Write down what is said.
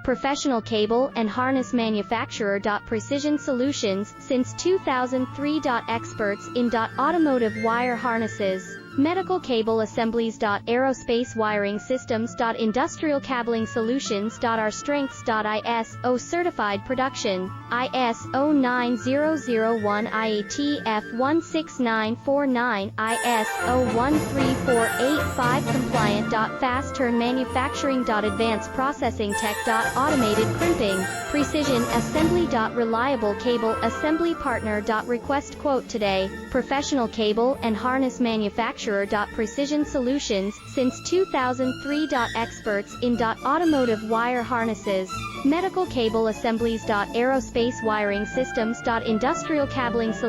professional cable and harness manufacturer. Precision Solutions, since 2003. Experts in automotive wire harnesses, medical cable assemblies. Aerospace wiring systems. Industrial cabling solutions. Our strengths. ISO certified production, ISO 9001, IATF 16949, ISO 13485 compliant. Fast turn manufacturing. Advanced processing tech. Automated crimping, precision assembly. Reliable cable assembly partner. Request quote today. Professional cable and harness manufacturer. Precision Solutions, since 2003. Experts in automotive wire harnesses, medical cable assemblies. Aerospace wiring systems. Industrial cabling solutions.